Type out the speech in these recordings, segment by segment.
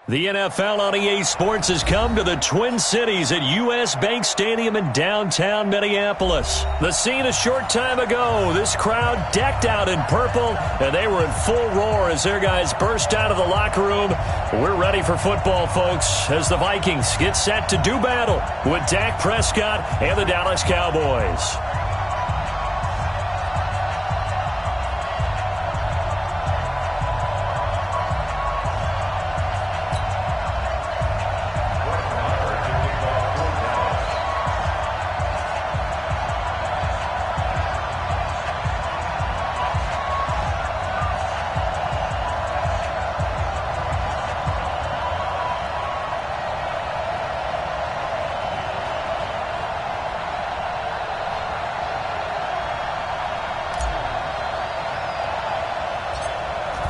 The NFL on EA Sports has come to the Twin Cities at U.S. Bank Stadium in downtown Minneapolis. The scene a short time ago, this crowd decked out in purple, and they were in full roar as their guys burst out of the locker room. We're ready for football, folks, as the Vikings get set to do battle with Dak Prescott and the Dallas Cowboys.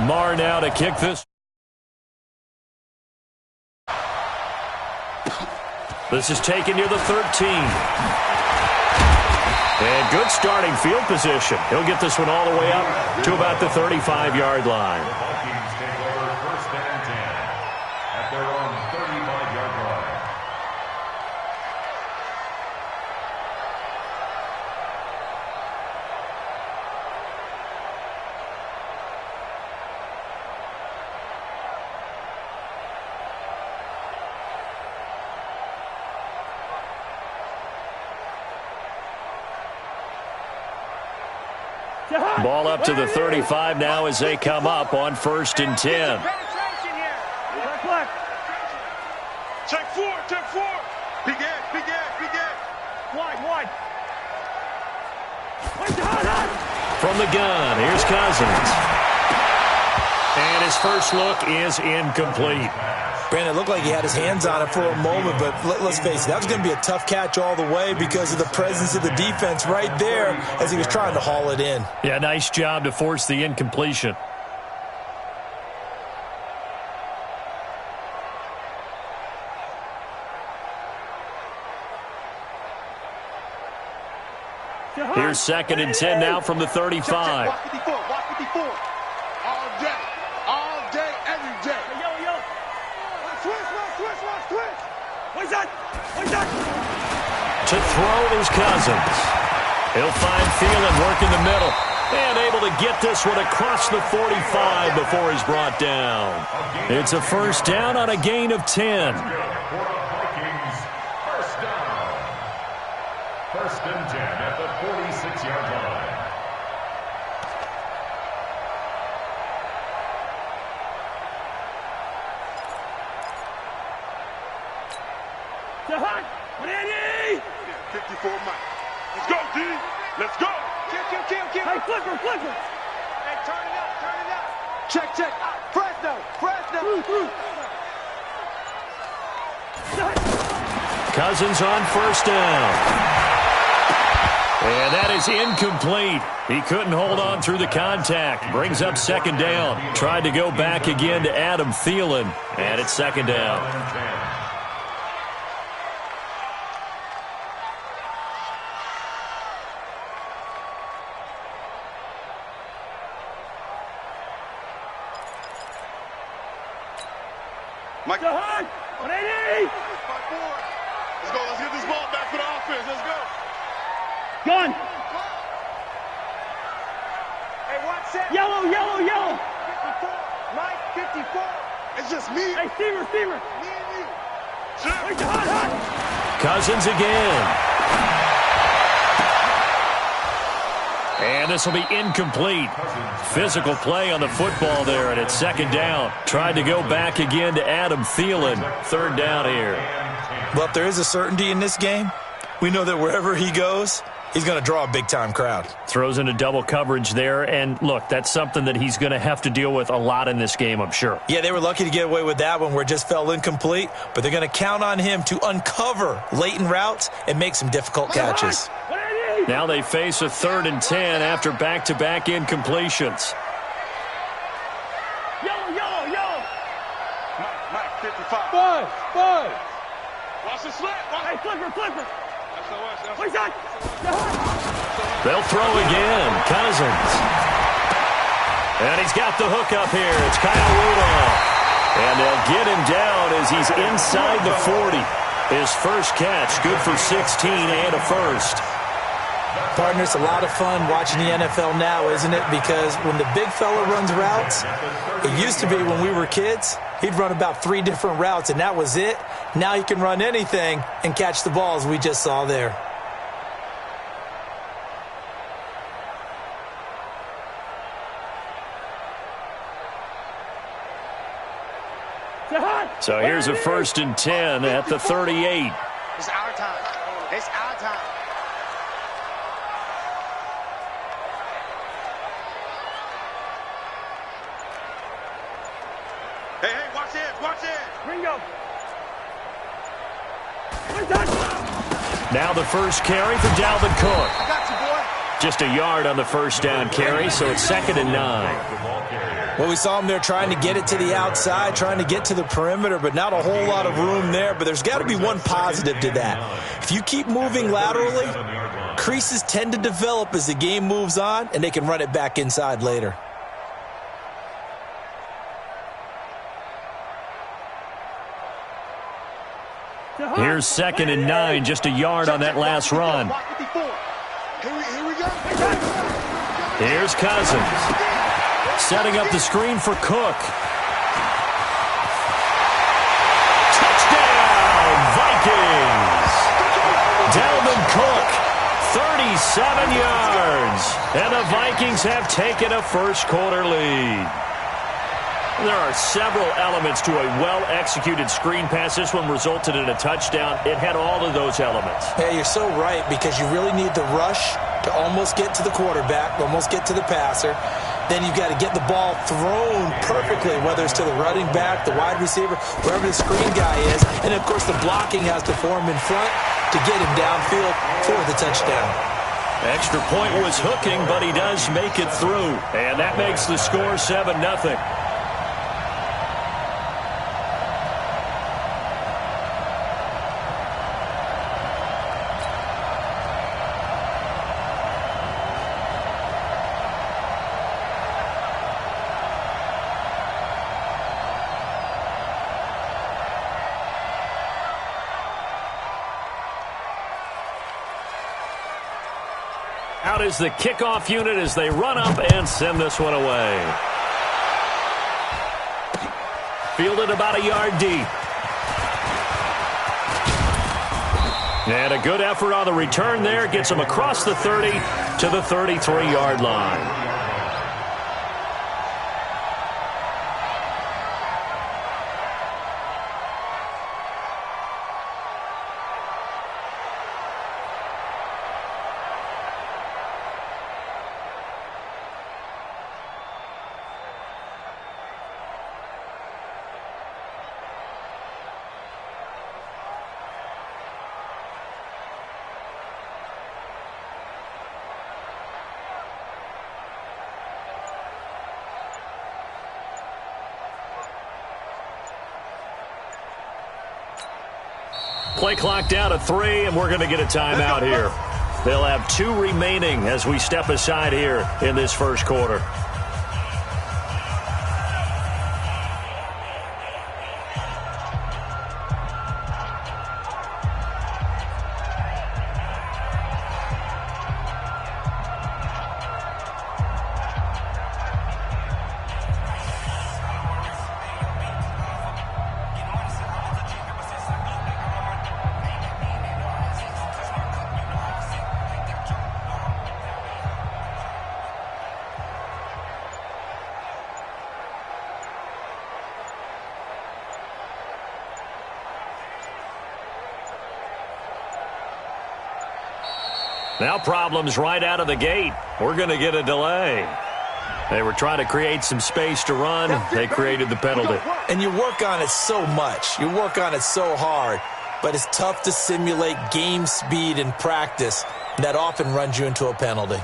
Marr now to kick this. This is taken near the 13. And good starting field position. He'll get this one all the way up to about the 35-yard line. The Vikings take over first and 10 at their own 35-yard line. Ball up to the 35 now as they come up on first and 10. Check four. Big end. Wide. From the gun, here's Cousins. And his first look is incomplete. Brandon, it looked like he had his hands on it for a moment, but let's face it, that was going to be a tough catch all the way because of the presence of the defense right there as he was trying to haul it in. Yeah, nice job to force the incompletion. Here's second and 10 now from the 35. Watch 54. All day, every day. Yo. Switch. What's that? To throw is Cousins. He'll find Thielen working the middle. And able to get this one across the 45 before he's brought down. It's a first down on a gain of 10. First and 10 at the 46-yard line. Ready? 54 Mike. Let's go, D. Let's go. Kill. Hey, flipper. Hey, turn it up. Check. Fresno. Cousins on first down. And that is incomplete. He couldn't hold on through the contact. Brings up second down. Tried to go back again to Adam Thielen. And it's second down. Mike. 180. Let's go. Let's get this ball back for the offense. Let's go. Gun. Hey, watch that. Yellow. 54. Mike, 54. It's just me. Hey, receiver. Me and you. Wait, hot. Cousins again. And this will be incomplete. Physical play on the football there, and it's second down. Tried to go back again to Adam Thielen. Third down here. Well, if there is a certainty in this game, we know that wherever he goes, he's going to draw a big-time crowd. Throws into double coverage there, and look, that's something that he's going to have to deal with a lot in this game, I'm sure. Yeah, they were lucky to get away with that one where it just fell incomplete, but they're going to count on him to uncover latent routes and make some difficult catches. Now they face a 3rd and 10 after back-to-back incompletions. Yellow. Mike, 55. Five. Watch the slant. Hey, flipper. What's that? They'll throw again. Cousins. And he's got the hook up here. It's Kyle Rudolph. And they'll get him down as he's inside the 40. His first catch, good for 16 and a first. Partner, it's a lot of fun watching the NFL now, isn't it? Because when the big fella runs routes, it used to be when we were kids, he'd run about 3 different routes, and that was it. Now he can run anything and catch the balls we just saw there. So here's a 1st and 10 at the 38. It's our time. It's our time. Hey, watch this, watch this. Ringo. Now the first carry for Dalvin Cook. I got you, boy. Just a yard on the first down carry, so it's 2nd and 9. Well, we saw him there trying to get it to the outside, trying to get to the perimeter, but not a whole lot of room there. But there's got to be one positive to that. If you keep moving laterally, creases tend to develop as the game moves on, and they can run it back inside later. Here's 2nd and 9, just a yard on that last run. Here we go. Here's Cousins. Setting up the screen for Cook. Touchdown, Vikings! Dalvin Cook, 37 yards. And the Vikings have taken a first-quarter lead. There are several elements to a well-executed screen pass. This one resulted in a touchdown. It had all of those elements. Yeah, you're so right, because you really need the rush to almost get to the quarterback, almost get to the passer. Then you've got to get the ball thrown perfectly, whether it's to the running back, the wide receiver, wherever the screen guy is. And, of course, the blocking has to form in front to get him downfield for the touchdown. Extra point was hooking, but he does make it through. And that makes the score 7-0. Out is the kickoff unit as they run up and send this one away. Fielded about a yard deep. And a good effort on the return there. Gets him across the 30 to the 33-yard line. Play clock down to 3, and we're going to get a timeout here. They'll have 2 remaining as we step aside here in this first quarter. Now problems right out of the gate. We're going to get a delay. They were trying to create some space to run. They created the penalty. And you work on it so much. You work on it so hard. But it's tough to simulate game speed in practice. That often runs you into a penalty.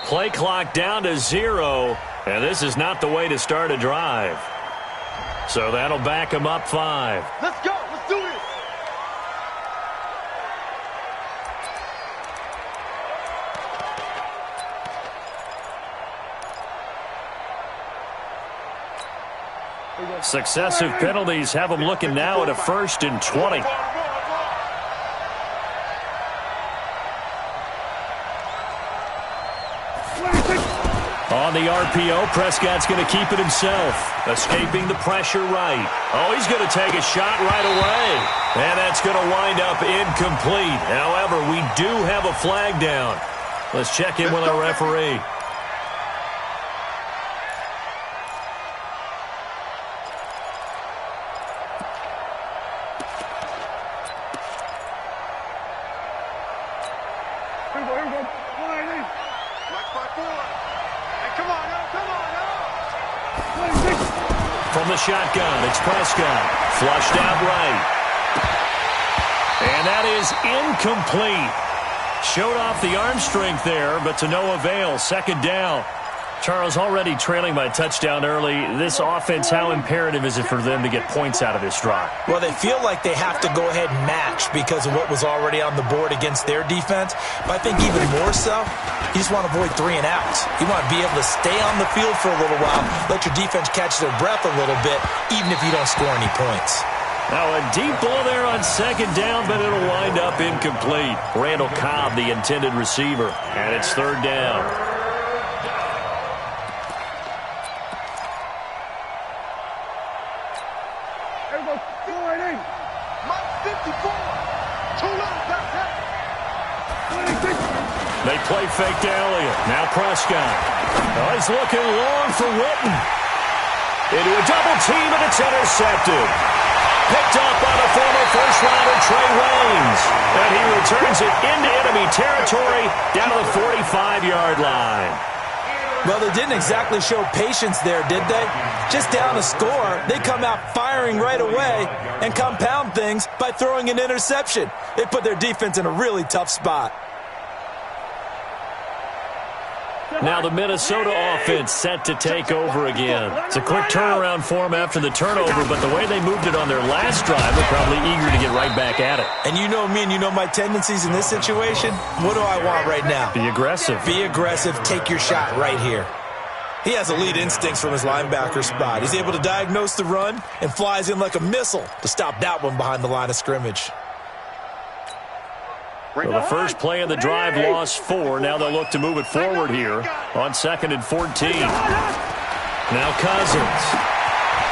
Play clock down to 0, and this is not the way to start a drive. So that'll back them up 5. Let's go. Let's do this. Successive penalties have them looking now at a 1st and 20. On the RPO, Prescott's going to keep it himself. Escaping the pressure right. Oh, he's going to take a shot right away. And that's going to wind up incomplete. However, we do have a flag down. Let's check in with our referee. From the shotgun, it's Prescott. Flushed out right. And that is incomplete. Showed off the arm strength there, but to no avail. 2nd down. Charles, already trailing by a touchdown early. This offense, how imperative is it for them to get points out of this drive? Well, they feel like they have to go ahead and match because of what was already on the board against their defense. But I think even more so, you just want to avoid 3 and outs. You want to be able to stay on the field for a little while, let your defense catch their breath a little bit, even if you don't score any points. Now a deep ball there on 2nd down, but it'll wind up incomplete. Randall Cobb, the intended receiver, and it's 3rd down. They play fake to Elliott. Now Prescott. Oh, he's looking long for Witten. Into a double team, and it's intercepted. Picked up by the former first-rounder Trey Waynes. And he returns it into enemy territory down to the 45-yard line. Well, they didn't exactly show patience there, did they? Just down a score, they come out firing right away and compound things by throwing an interception. They put their defense in a really tough spot. Now the Minnesota offense set to take over again. It's a quick turnaround for them after the turnover, but the way they moved it on their last drive, they're probably eager to get right back at it. And you know me and you know my tendencies in this situation. What do I want right now? Be aggressive. Be aggressive. Take your shot right here. He has elite instincts from his linebacker spot. He's able to diagnose the run and flies in like a missile to stop that one behind the line of scrimmage. Well, the first play of the drive lost 4. Now they'll look to move it forward here on 2nd and 14. Now Cousins.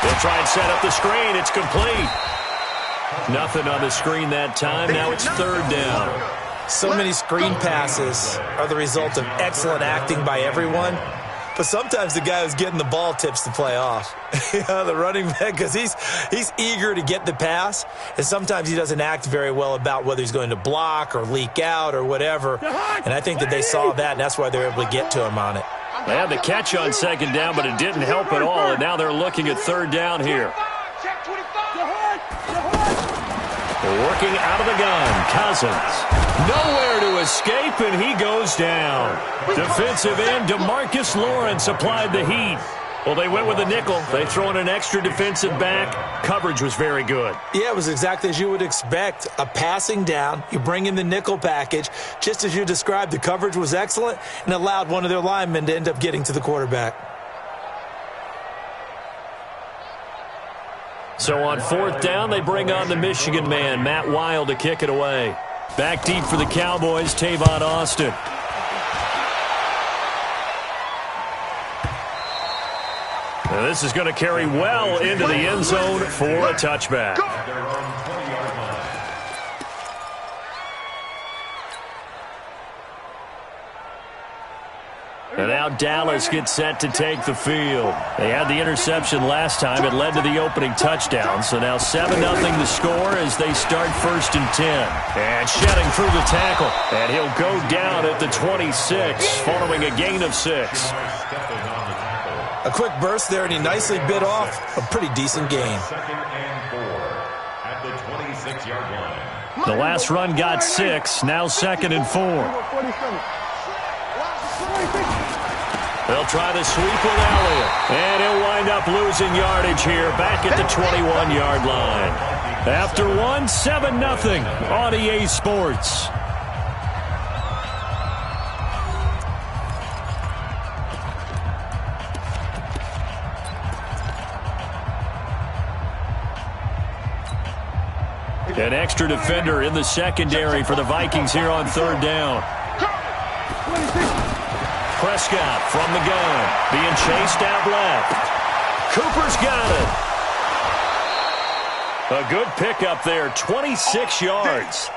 They'll try and set up the screen. It's complete. Nothing on the screen that time. Now it's 3rd down. So many screen passes are the result of excellent acting by everyone. But sometimes the guy who's getting the ball tips the play off. The running back, because he's eager to get the pass, and sometimes he doesn't act very well about whether he's going to block or leak out or whatever. And I think that they saw that, and that's why they were able to get to him on it. They had the catch on 2nd down, but it didn't help at all, and now they're looking at 3rd down here. They're working out of the gun. Cousins. Nowhere to escape, and he goes down. Defensive end DeMarcus Lawrence applied the heat. Well, they went with a nickel. They throw in an extra defensive back. Coverage was very good. Yeah, it was exactly as you would expect. A passing down. You bring in the nickel package. Just as you described, the coverage was excellent and allowed one of their linemen to end up getting to the quarterback. So on 4th down, they bring on the Michigan man, Matt Wild, to kick it away. Back deep for the Cowboys, Tavon Austin. Now this is going to carry well into the end zone for a touchback. And now Dallas gets set to take the field. They had the interception last time. It led to the opening touchdown. So now 7-0 the score as they start 1st and 10. And shedding through the tackle. And he'll go down at the 26 following a gain of 6. A quick burst there, and he nicely bit off a pretty decent gain. 2nd and 4 at the 26-yard line. The last run got 6. Now 2nd and 4. They'll try the sweep with Elliott. And he'll wind up losing yardage here back at the 21-yard line. After one, 7-0 on EA Sports. An extra defender in the secondary for the Vikings here on third down. Prescott from the gun, being chased out left. Cooper's got it. A good pickup there, 26 yards.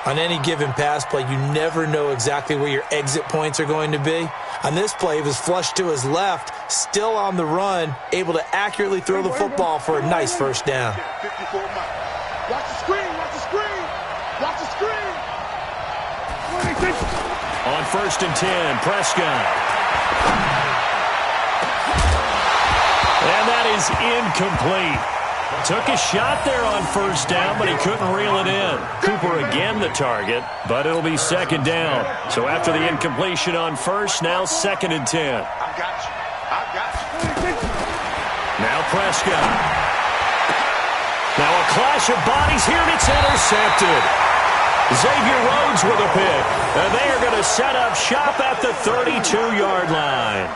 On any given pass play, you never know exactly where your exit points are going to be. On this play, he was flushed to his left, still on the run, able to accurately throw the football for a nice first down. 54 miles. Watch the screen, watch the screen, watch the screen. On 1st and 10, Prescott. And that is incomplete. Took a shot there on first down, but he couldn't reel it in. Cooper again the target, but it'll be second down. So after the incompletion on first, now 2nd and 10. I got you. I got you. Now Prescott. Now a clash of bodies here, and it's intercepted. Xavier Rhodes with a pick, and they are going to set up shop at the 32-yard line.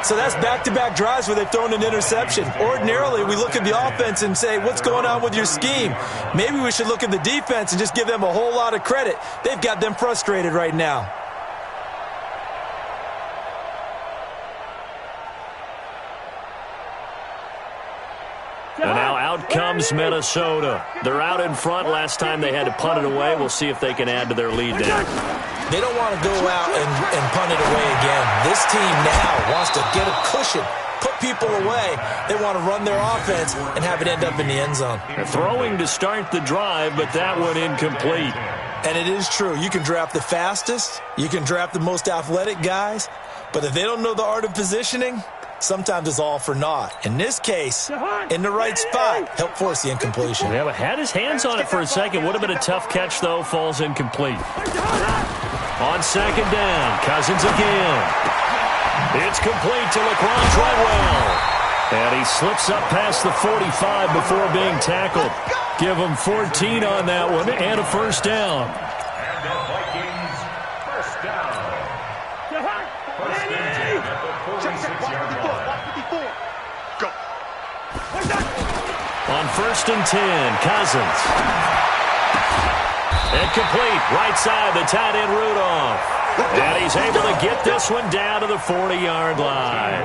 So that's back-to-back drives where they've thrown an interception. Ordinarily, we look at the offense and say, what's going on with your scheme? Maybe we should look at the defense and just give them a whole lot of credit. They've got them frustrated right now. And now out comes Minnesota. They're out in front. Last time they had to punt it away. We'll see if they can add to their lead now. They don't want to go out and punt it away again. This team now wants to get a cushion, put people away. They want to run their offense and have it end up in the end zone. Throwing to start the drive, but that one incomplete. And it is true. You can draft the fastest. You can draft the most athletic guys. But if they don't know the art of positioning, sometimes it's all for naught. In this case, in the right spot, help force the incompletion. Yeah, but had his hands on it for a second. Would have been a tough catch, though. Falls incomplete. On second down, Cousins again. It's complete to Laquan Treadwell. And he slips up past the 45 before being tackled. Give him 14 on that one and a first down. And the Vikings, first down. First and 10 at the 46-yard line. Go. On 1st and 10, Cousins. Incomplete, right side, the tight end Rudolph. And he's able to get this one down to the 40-yard line.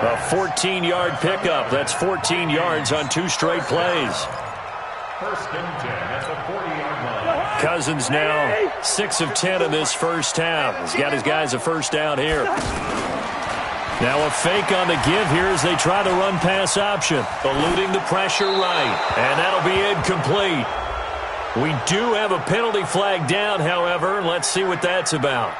A 14-yard pickup. That's 14 yards on 2 straight plays. First and 10 at the 40-yard line. Cousins now 6 of 10 in this first half. He's got his guys a first down here. Now a fake on the give here as they try the run-pass option. Eluding the pressure right. And that'll be incomplete. We do have a penalty flag down, however. Let's see what that's about.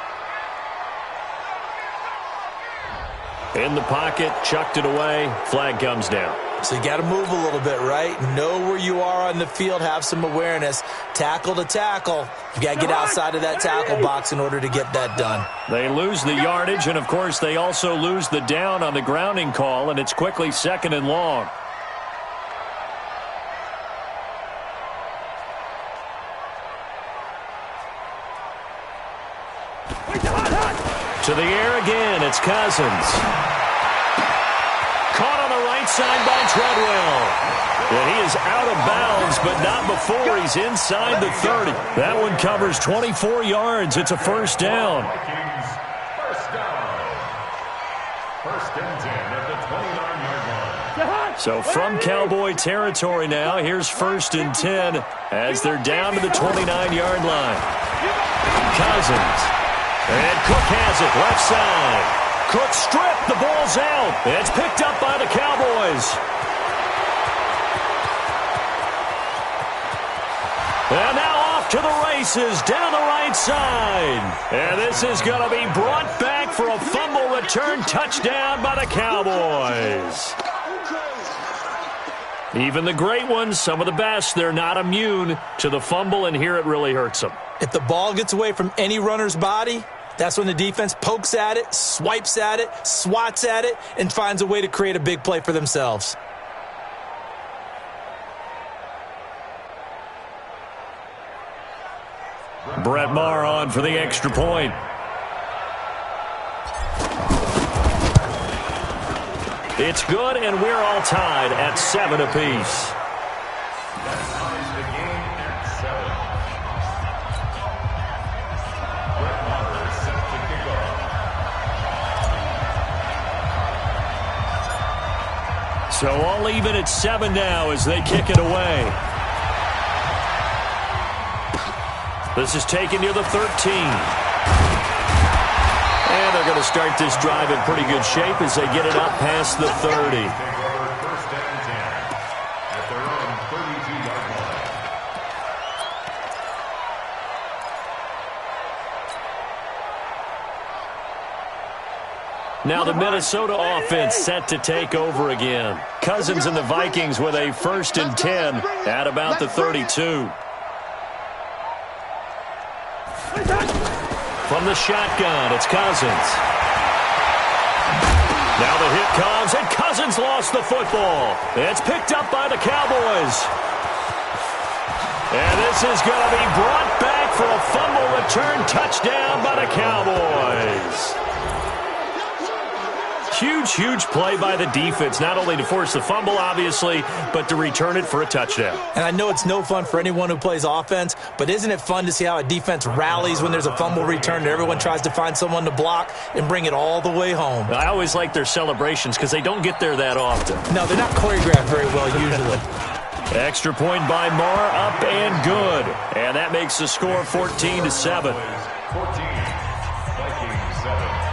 In the pocket, chucked it away. Flag comes down. So you got to move a little bit, right? Know where you are on the field. Have some awareness. Tackle to tackle. You got to get outside of that tackle box in order to get that done. They lose the yardage, and, of course, they also lose the down on the grounding call, and it's quickly 2nd and long. To the air again, it's Cousins. Caught on the right side by Treadwell. And he is out of bounds, but not before he's inside the 30. That one covers 24 yards. It's a first down. Vikings, first down. First and 10 at the 29-yard line. So from Cowboy territory now, here's 1st and 10 as they're down to the 29-yard line. Cousins. And Cook has it, left side. Cook stripped, the ball's out. It's picked up by the Cowboys. And now off to the races, down the right side. And this is going to be brought back for a fumble return touchdown by the Cowboys. Even the great ones, some of the best, they're not immune to the fumble, and here it really hurts them. If the ball gets away from any runner's body, That's when the defense pokes at it, swipes at it, swats at it, and finds a way to create a big play for themselves. Brett Maher on for the extra point. It's good, and we're all tied at 7 apiece. That ties the game at 7. Brett Maher is set to kick off. So all even at 7 now as they kick it away. This is taken near the 13. And they're going to start this drive in pretty good shape as they get it up past the 30. Take over first and 10 at their own 32-yard line. Now the Minnesota offense set to take over again. Cousins and the Vikings with a 1st and 10 at about the 32. From the shotgun, it's Cousins. Now the hit comes, and Cousins lost the football. It's picked up by the Cowboys. And this is going to be brought back for a fumble return touchdown by the Cowboys. Huge play by the defense, not only to force the fumble, obviously, but to return it for a touchdown. And I know it's no fun for anyone who plays offense, but isn't it fun to see how a defense rallies when there's a fumble return and everyone tries to find someone to block and bring it all the way home? I always like their celebrations because they don't get there that often. No, they're not choreographed very well usually. Extra point by Maher, up and good. And that makes the score 14-7. 14, Vikings 7.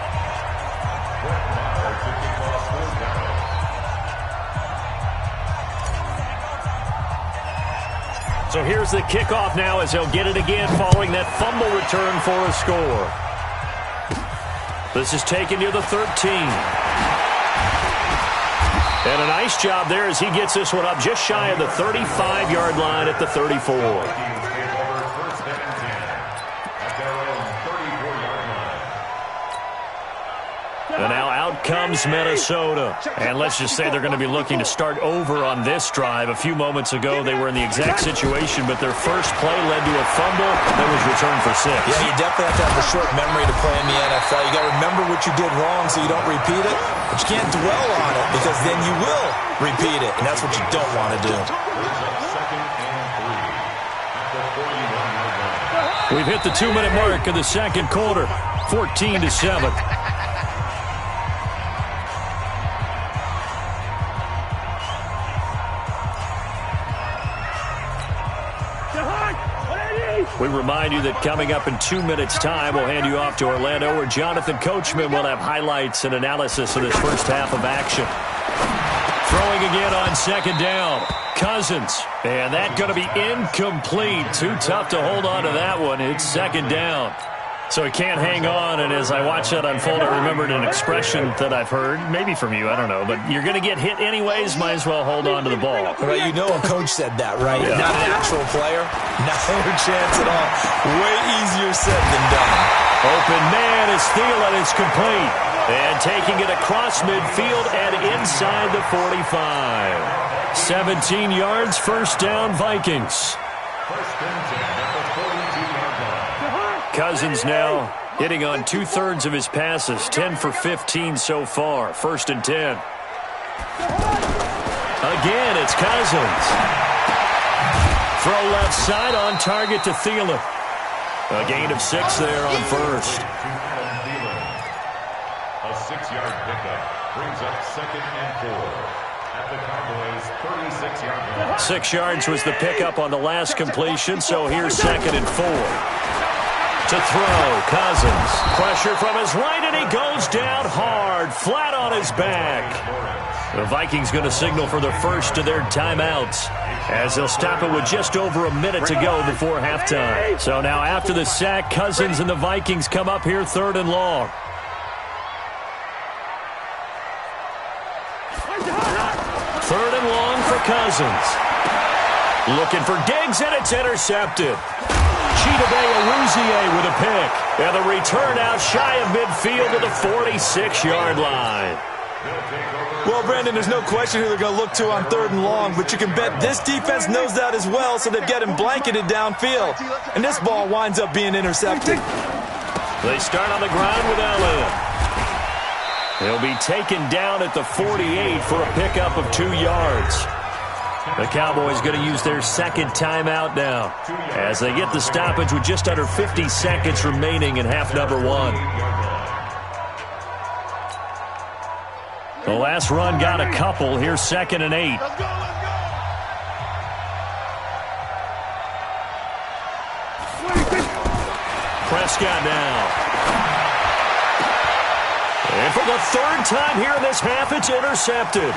So here's the kickoff now as he'll get it again following that fumble return for a score. This is taken near the 13. And a nice job there as he gets this one up just shy of the 35-yard line at the 34. And now out comes Minnesota. And let's just say they're going to be looking to start over on this drive. A few moments ago, they were in the exact situation, but their first play led to a fumble that was returned for 6. Yeah, you definitely have to have a short memory to play in the NFL. You got to remember what you did wrong so you don't repeat it, but you can't dwell on it because then you will repeat it, and that's what you don't want to do. We've hit the 2-minute mark of the second quarter, 14-7. We remind you that coming up in 2 minutes' time, we'll hand you off to Orlando, where Jonathan Coachman will have highlights and analysis of this first half of action. Throwing again on second down. Cousins. And that's going to be incomplete. Too tough to hold on to that one. It's second down. So he can't hang on, and as I watch that unfold, I remembered an expression that I've heard, maybe from you, I don't know, but you're going to get hit anyways, might as well hold on to the ball. Well, you know a coach said that, right? Yeah. Not an actual player. No chance at all. Way easier said than done. Open man is Thielen, is complete. And taking it across midfield and inside the 45. 17 yards, first down, Vikings. First and 10 at the 42-yard line. Cousins now hitting on 2/3 of his passes, 10 for 15 so far. First and 10. Again, it's Cousins. Throw left side on target to Thielen. A gain of 6 there on first. A 6-yard pickup brings up second and 4 at the Cowboys' 36-yard line. 6 yards was the pickup on the last completion, so here's second and 4. To throw, Cousins. Pressure from his right, and he goes down hard, flat on his back. The Vikings going to signal for the first of their timeouts, as they'll stop it with just over a minute to go before halftime. So now after the sack, Cousins and the Vikings come up here 3rd and long. Third and long for Cousins. Looking for Diggs, and it's intercepted. with a pick. And the return out shy of midfield to the 46-yard line. Well, Brandon, there's no question who they're going to look to on 3rd and long, but you can bet this defense knows that as well, so they've got him blanketed downfield. And this ball winds up being intercepted. They start on the ground with Allen. He'll be taken down at the 48 for a pickup of 2 yards. The Cowboys going to use their second timeout now as they get the stoppage with just under 50 seconds remaining in half number 1. The last run got a couple. Here's 2nd and 8. Prescott now. And for the 3rd time here in this half, it's intercepted.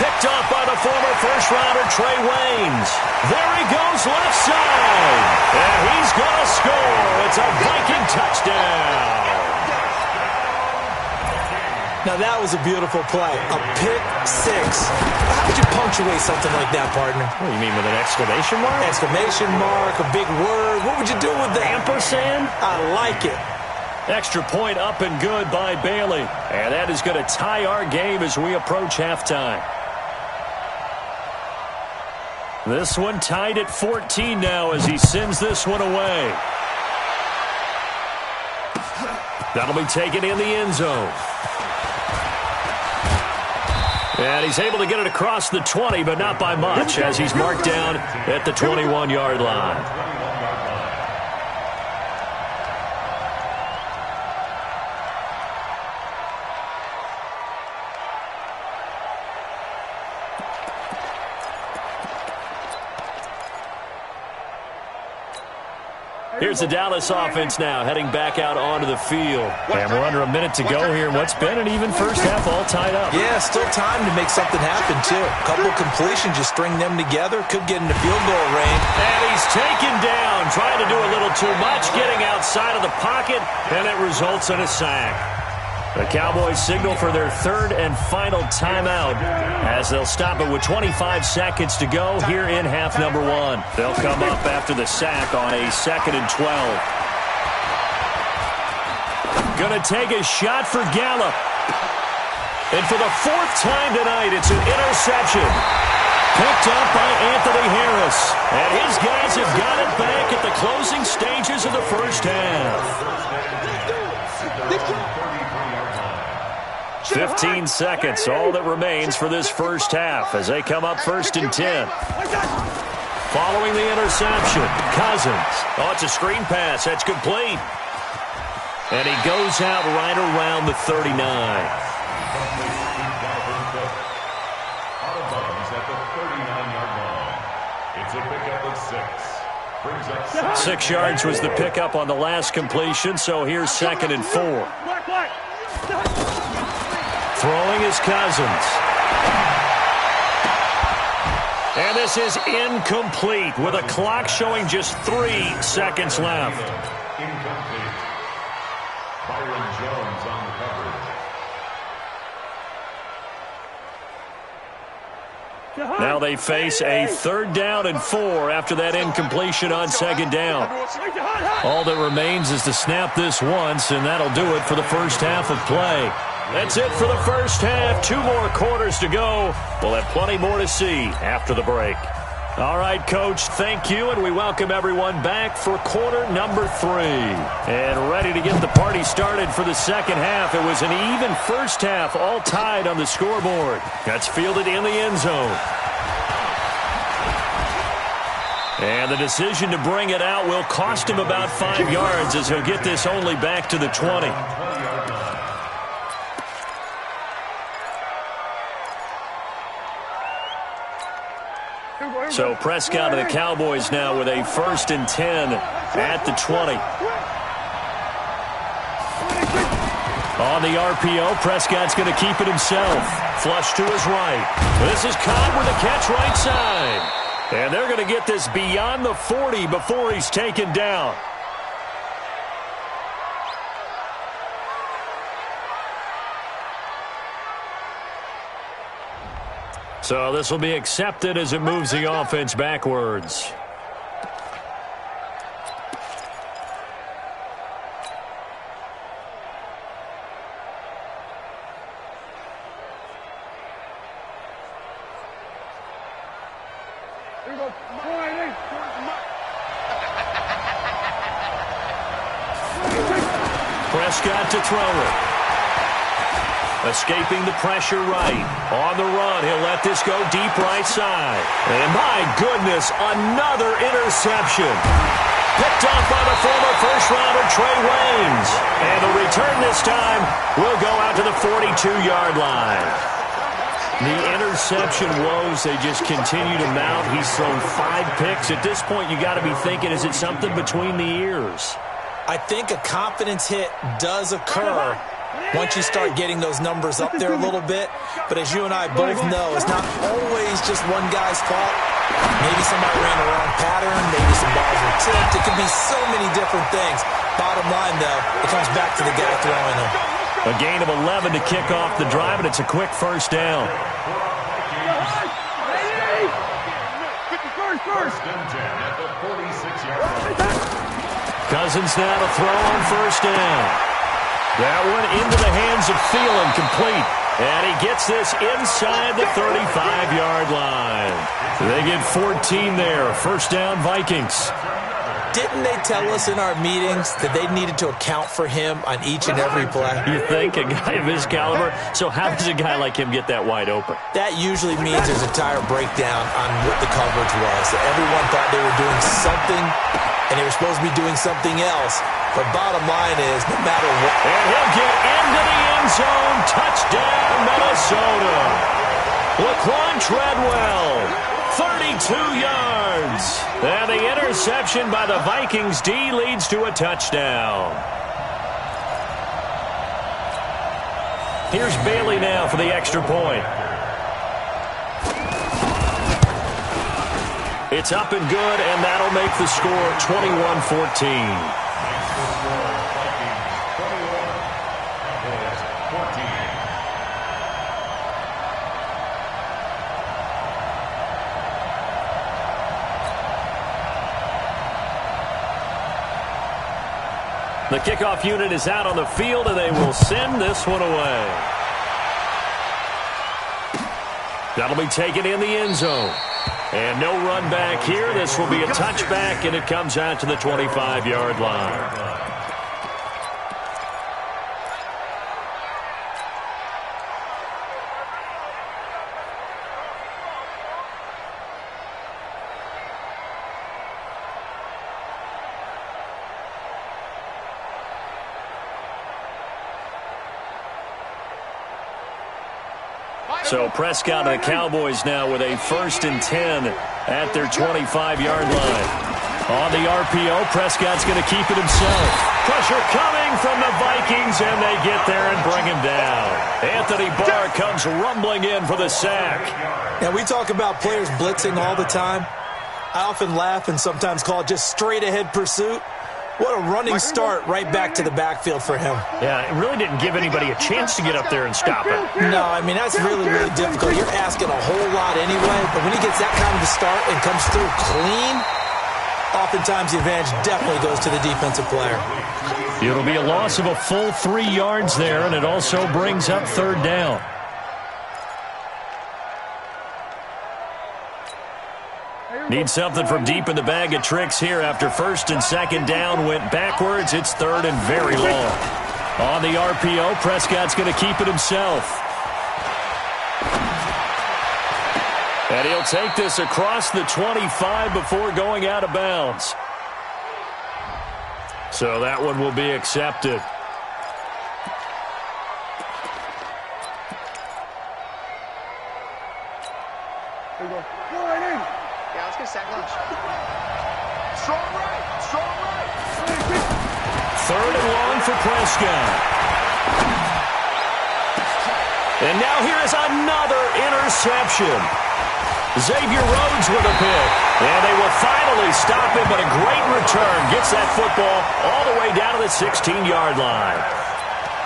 Picked off by the former first-rounder Trey Waynes. There he goes left side. And he's going to score. It's a Viking touchdown. Now, that was a beautiful play. A pick 6. How would you punctuate something like that, partner? What do you mean, with an exclamation mark? Exclamation mark, a big word. What would you do with that? Ampersand? I like it. Extra point up and good by Bailey. And that is going to tie our game as we approach halftime. This one tied at 14 now as he sends this one away. That'll be taken in the end zone. And he's able to get it across the 20, but not by much, as he's marked down at the 21-yard line. Here's the Dallas offense now, heading back out onto the field. And we're under a minute to go here in what's been an even first half, all tied up. Yeah, still time to make something happen, too. A couple of completions, just string them together, could get into field goal range. And he's taken down, trying to do a little too much, getting outside of the pocket, and it results in a sack. The Cowboys signal for their 3rd and final timeout as they'll stop it with 25 seconds to go here in half number 1. They'll come up after the sack on a 2nd and 12. Gonna take a shot for Gallup. And for the 4th time tonight, it's an interception. Picked up by Anthony Harris. And his guys have got it back at the closing stages of the first half. 15 seconds, all that remains for this first half as they come up 1st and 10. Following the interception, Cousins. Oh, it's a screen pass. That's complete. And he goes out right around the 39. It's a pickup of 6. 6 yards was the pickup on the last completion, so here's 2nd and 4. Throwing is Cousins. And this is incomplete with a clock showing just 3 seconds left. Incomplete. Byron Jones on the coverage. Now they face a 3rd down and 4 after that incompletion on 2nd down. All that remains is to snap this once, and that'll do it for the first half of play. That's it for the first half. 2 more quarters to go. We'll have plenty more to see after the break. All right, Coach, thank you, and we welcome everyone back for quarter number 3. And ready to get the party started for the second half. It was an even first half, all tied on the scoreboard. That's fielded in the end zone. And the decision to bring it out will cost him about 5 yards as he'll get this only back to the 20. So Prescott of the Cowboys now with a 1st and 10 at the 20. On the RPO, Prescott's going to keep it himself. Flush to his right. This is Cobb with a catch right side. And they're going to get this beyond the 40 before he's taken down. So this will be accepted as it moves the offense backwards. Prescott to throw it. Escaping the pressure right. On the run, he'll let this go deep right side. And my goodness, another interception. Picked off by the former first-rounder Trey Waynes. And the return this time will go out to the 42-yard line. The interception woes, they just continue to mount. He's thrown 5 picks. At this point, you got to be thinking, is it something between the ears? I think a confidence hit does occur once you start getting those numbers up there a little bit. But as you and I both know, it's not always just one guy's fault. Maybe somebody ran the wrong pattern. Maybe some balls were tipped. It could be so many different things. Bottom line, though, it comes back to the guy throwing them. A gain of 11 to kick off the drive, and it's a quick first down. First and 10 at the 46-yard line. Cousins now to throw on first down. That one into the hands of Thielen, complete. And he gets this inside the 35-yard line. They get 14 there. First down, Vikings. Didn't they tell us in our meetings that they needed to account for him on each and every play? You think? A guy of his caliber? So how does a guy like him get that wide open? That usually means there's a tire breakdown on what the coverage was. That everyone thought they were doing something, and they were supposed to be doing something else. But bottom line is, no matter what... And he'll get into the end zone. Touchdown, Minnesota. Laquan Treadwell, 32 yards. And the interception by the Vikings D leads to a touchdown. Here's Bailey now for the extra point. It's up and good, and that'll make the score 21-14. The kickoff unit is out on the field, and they will send this one away. That'll be taken in the end zone. And no run back here. This will be a touchback, and it comes out to the 25-yard line. So Prescott and the Cowboys now with a 1st and 10 at their 25-yard line. On the RPO, Prescott's going to keep it himself. Pressure coming from the Vikings, and they get there and bring him down. Anthony Barr comes rumbling in for the sack. Now, we talk about players blitzing all the time. I often laugh and sometimes call it just straight-ahead pursuit. What a running start right back to the backfield for him. Yeah, it really didn't give anybody a chance to get up there and stop it. No, I mean, that's really, really difficult. You're asking a whole lot anyway, but when he gets that kind of a start and comes through clean, oftentimes the advantage definitely goes to the defensive player. It'll be a loss of a full 3 yards there, and it also brings up 3rd down. Need something from deep in the bag of tricks here after 1st and 2nd down went backwards. It's 3rd and very long. On the RPO, Prescott's going to keep it himself. And he'll take this across the 25 before going out of bounds. So that one will be accepted. Strong right, strong right. 3rd and long for Prescott. And now here is another interception. Xavier Rhodes with a pick. And they will finally stop him, but a great return gets that football all the way down to the 16-yard line.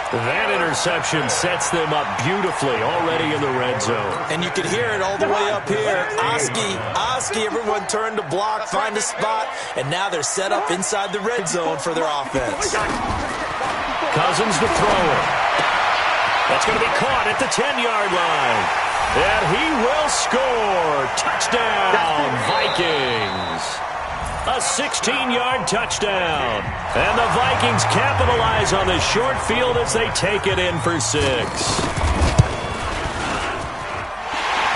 That interception sets them up beautifully already in the red zone. And you can hear it all the way up here. Oski, everyone turned to block, find a spot, and now they're set up inside the red zone for their offense. Cousins to throw it. That's going to be caught at the 10-yard line. And he will score. Touchdown, Vikings. A 16-yard touchdown. And the Vikings capitalize on the short field as they take it in for 6.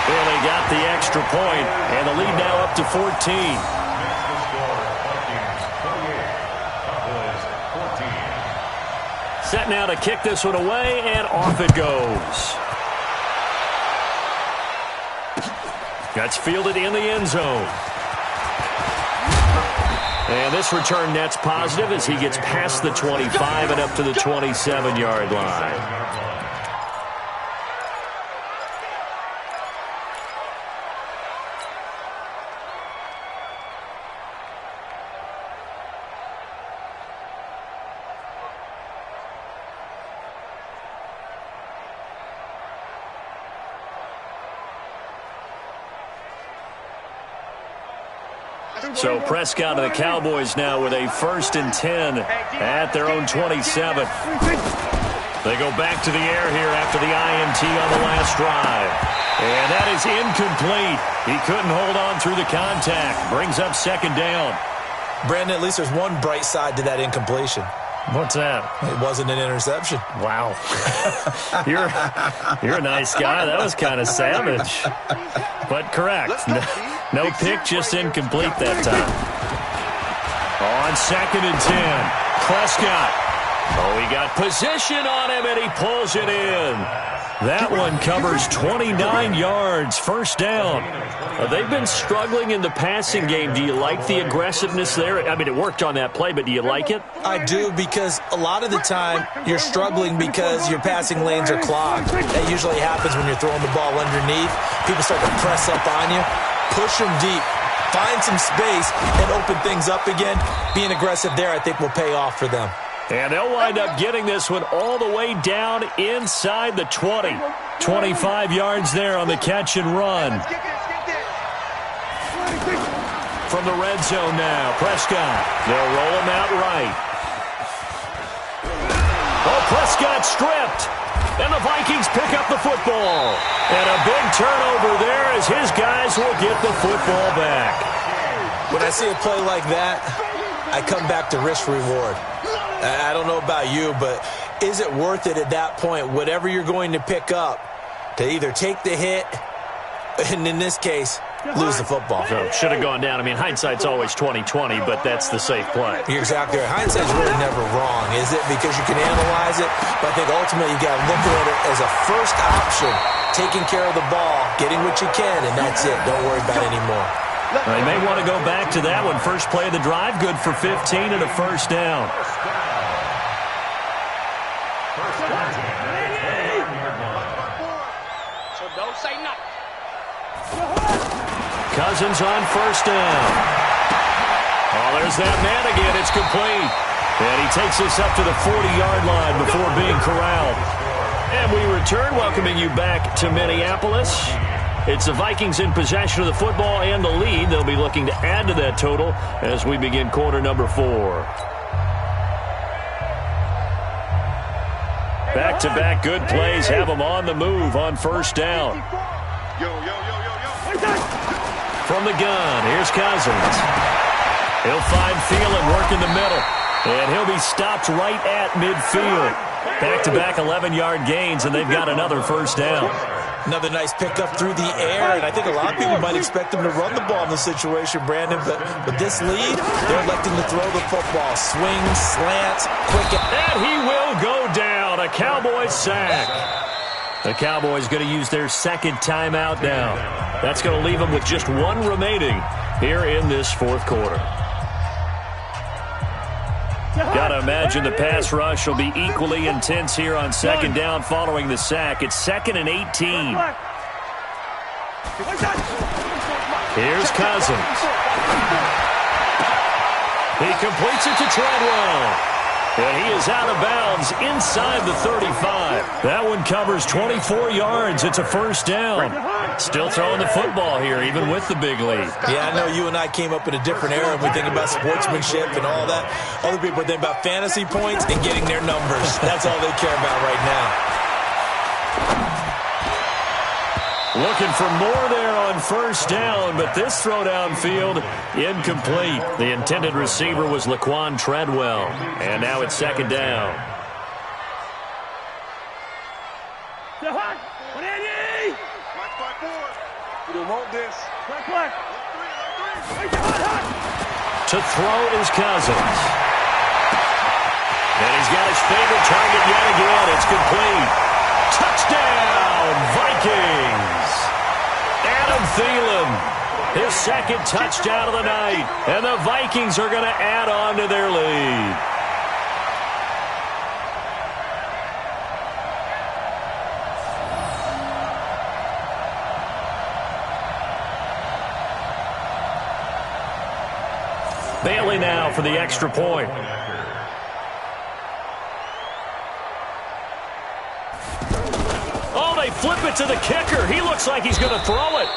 Well, they got the extra point, and the lead now up to 14. Set now to kick this one away, and off it goes. That's fielded in the end zone. And this return net's positive as he gets past the 25 and up to the 27-yard line. So Prescott and the Cowboys now with a 1st and 10 at their own 27. They go back to the air here after the INT on the last drive. And that is incomplete. He couldn't hold on through the contact. Brings up 2nd down. Brandon, at least there's one bright side to that incompletion. What's that? It wasn't an interception. Wow. You're a nice guy. That was kind of savage. But correct. No pick, just incomplete that time. On 2nd and 10. Prescott. Oh, he got position on him, and he pulls it in. That one covers 29 yards. 1st down. They've been struggling in the passing game. Do you like the aggressiveness there? I mean, it worked on that play, but do you like it? I do, because a lot of the time you're struggling because your passing lanes are clogged. That usually happens when you're throwing the ball underneath. People start to press up on you. Push them deep. Find some space and open things up again. Being aggressive there, I think, will pay off for them. And they'll wind up getting this one all the way down inside the 20. 25 yards there on the catch and run. From the red zone now, Prescott. They'll roll him out right. Oh, Prescott stripped. And the Vikings pick up the football. And a big turnover there as his guys will get the football back. When I see a play like that, I come back to risk-reward. I don't know about you, but is it worth it at that point, whatever you're going to pick up, to either take the hit, and in this case, lose the football? So it should have gone down. I mean, hindsight's always 20/20, but that's the safe play. You're exactly right. Hindsight's really never wrong, is it? Because you can analyze it, but I think ultimately you got to look at it as a first option, taking care of the ball, getting what you can, and that's it. Don't worry about it anymore. They may want to go back to that one. First play of the drive, good for 15 and a 1st down. So don't say nothing. Cousins on 1st down. Oh, there's that man again. It's complete. And he takes us up to the 40-yard line before being corralled. And we return, welcoming you back to Minneapolis. It's the Vikings in possession of the football and the lead. They'll be looking to add to that total as we begin quarter number 4. Back-to-back good plays have them on the move on 1st down. From the gun, here's Cousins. He'll find Thielen working the middle. And he'll be stopped right at midfield. Back-to-back 11-yard gains, and they've got another 1st down. Another nice pickup through the air, and I think a lot of people might expect them to run the ball in this situation, Brandon, but with this lead, they're electing to throw the football. Swings, slants, quick. And he will go down. A Cowboys sack. The Cowboys going to use their 2nd timeout now. That's going to leave them with just 1 remaining here in this 4th quarter. Got to imagine the pass rush will be equally intense here on 2nd down following the sack. It's 2nd and 18. Here's Cousins. He completes it to Treadwell. And he is out of bounds inside the 35. That one covers 24 yards. It's a 1st down. Still throwing the football here, even with the big lead. Yeah, I know you and I came up in a different era. We think about sportsmanship and all that. Other people think about fantasy points and getting their numbers. That's all they care about right now. Looking for more there on first down, but this throw downfield, incomplete. The intended receiver was Laquan Treadwell, and now it's second down. You don't want this. To throw is Cousins. And he's got his favorite target yet again. It's complete. Touchdown, Vikings. Adam Thielen, his second touchdown of the night. And the Vikings are going to add on to their lead. Bailey now for the extra point. Oh, they flip it to the kicker. He looks like he's going to throw it.